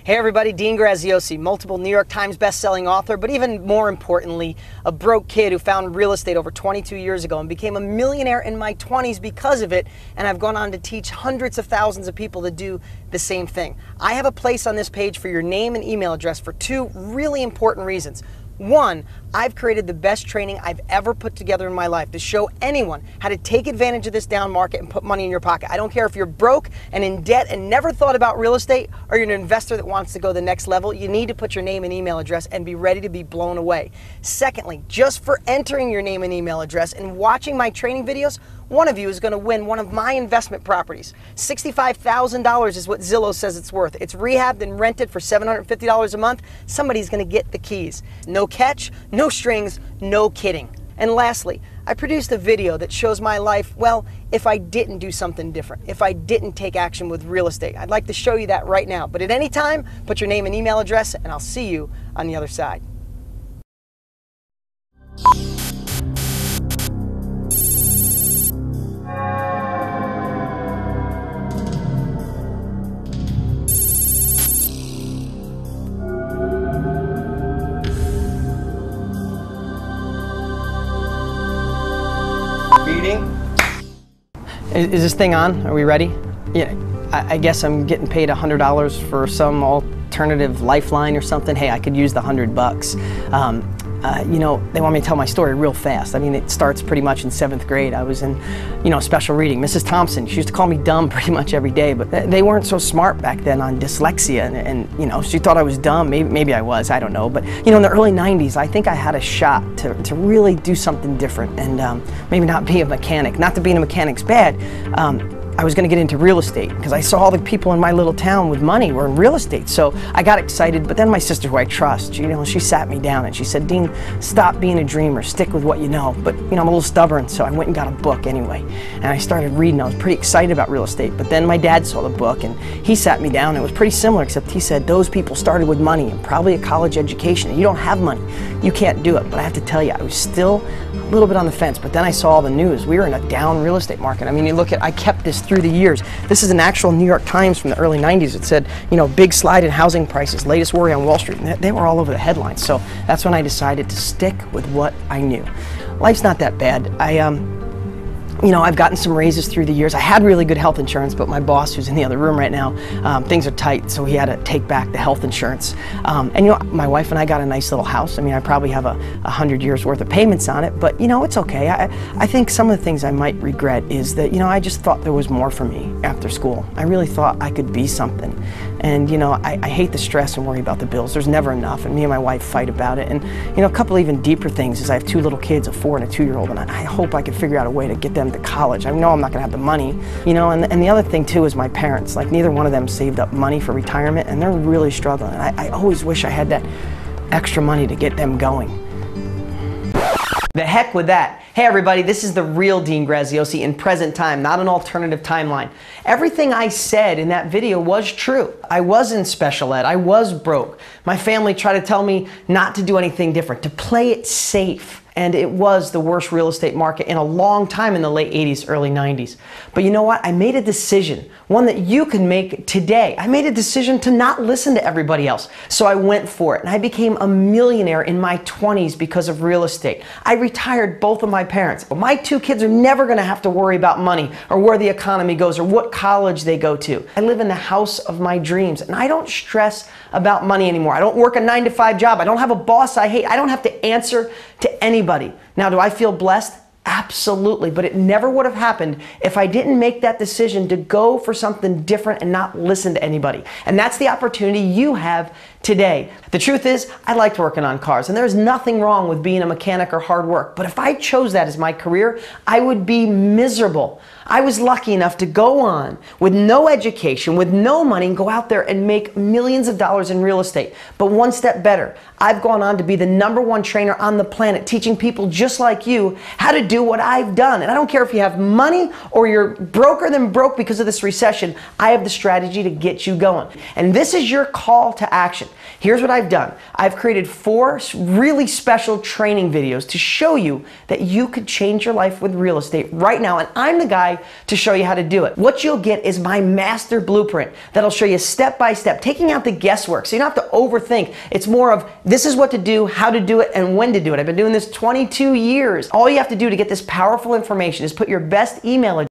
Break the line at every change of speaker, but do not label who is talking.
Hey everybody, Dean Graziosi, multiple New York Times best-selling author, but even more importantly, a broke kid who found real estate over 22 years ago and became a millionaire in my 20s because of it, and I've gone on to teach hundreds of thousands of people to do the same thing. I have a place on this page for your name and email address for two really important reasons. One, I've created the best training I've ever put together in my life to show anyone how to take advantage of this down market and put money in your pocket. I don't care if you're broke and in debt and never thought about real estate, or you're an investor that wants to go the next level. You need to put your name and email address and be ready to be blown away. Secondly, just for entering your name and email address and watching my training videos, one of you is going to win one of my investment properties. $65,000 is what Zillow says it's worth. It's rehabbed and rented for $750 a month. Somebody's going to get the keys. No catch, no strings, no kidding. And lastly, I produced a video that shows my life, well, if I didn't do something different, if I didn't take action with real estate. I'd like to show you that right now. But at any time, put your name and email address, and I'll see you on the other side. Is this thing on? Are we ready? Yeah, I guess I'm getting paid $100 for some alternative lifeline or something. Hey, I could use the $100. You know, they want me to tell my story real fast. I mean, it starts pretty much in 7th grade. I was in, special reading. Mrs. Thompson, she used to call me dumb pretty much every day, but they weren't so smart back then on dyslexia, and she thought I was dumb. Maybe I was, I don't know. But, in the early 90s, I think I had a shot to really do something different and maybe not be a mechanic. Not that being a mechanic's bad. I was going to get into real estate because I saw all the people in my little town with money were in real estate. So I got excited, but then my sister, who I trust, she sat me down and she said, Dean, stop being a dreamer, stick with what you know. But I'm a little stubborn, so I went and got a book anyway. And I started reading. I was pretty excited about real estate, but then my dad saw the book and he sat me down. It was pretty similar, except he said, those people started with money and probably a college education, and you don't have money. You can't do it. But I have to tell you, I was still a little bit on the fence, but then I saw all the news. We were in a down real estate market. I mean, you look at, I kept this through the years. This is an actual New York Times from the early 90s. It said, big slide in housing prices, latest worry on Wall Street. And they were all over the headlines. So that's when I decided to stick with what I knew. Life's not that bad. I've gotten some raises through the years. I had really good health insurance, but my boss, who's in the other room right now, things are tight, so he had to take back the health insurance. My wife and I got a nice little house. I mean, I probably have 100 years worth of payments on it, but it's okay. I think some of the things I might regret is that, I just thought there was more for me after school. I really thought I could be something. And, I hate the stress and worry about the bills. There's never enough, and me and my wife fight about it. And, a couple even deeper things is I have two little kids, a 4 and a 2-year-old, and I hope I can figure out a way to get them to college. I know I'm not going to have the money, and the other thing too is my parents. Like, neither one of them saved up money for retirement, and they're really struggling. I always wish I had that extra money to get them going. The heck with that. Hey everybody, this is the real Dean Graziosi in present time, not an alternative timeline. Everything I said in that video was true. I was in special ed, I was broke. My family tried to tell me not to do anything different, to play it safe. And it was the worst real estate market in a long time in the late 80s, early 90s. But you know what? I made a decision, one that you can make today. I made a decision to not listen to everybody else. So I went for it, and I became a millionaire in my 20s because of real estate. I retired both of my parents. But my 2 kids are never going to have to worry about money or where the economy goes or what college they go to. I live in the house of my dreams, and I don't stress about money anymore. I don't work a 9-to-5 job. I don't have a boss I hate. I don't have to answer to anybody. Now, do I feel blessed? Absolutely, but it never would have happened if I didn't make that decision to go for something different and not listen to anybody. And that's the opportunity you have today. The truth is, I liked working on cars, and there's nothing wrong with being a mechanic or hard work, but if I chose that as my career, I would be miserable. I was lucky enough to go on with no education, with no money, and go out there and make millions of dollars in real estate. But one step better, I've gone on to be the #1 trainer on the planet, teaching people just like you how to do what I've done. And I don't care if you have money or you're broker than broke because of this recession, I have the strategy to get you going. And this is your call to action. Here's what I've done. I've created 4 really special training videos to show you that you could change your life with real estate right now. And I'm the guy guy to show you how to do it. What you'll get is my master blueprint that'll show you step by step, taking out the guesswork so you don't have to overthink. It's more of this is what to do, how to do it, and when to do it. I've been doing this 22 years. All you have to do to get this powerful information is put your best email address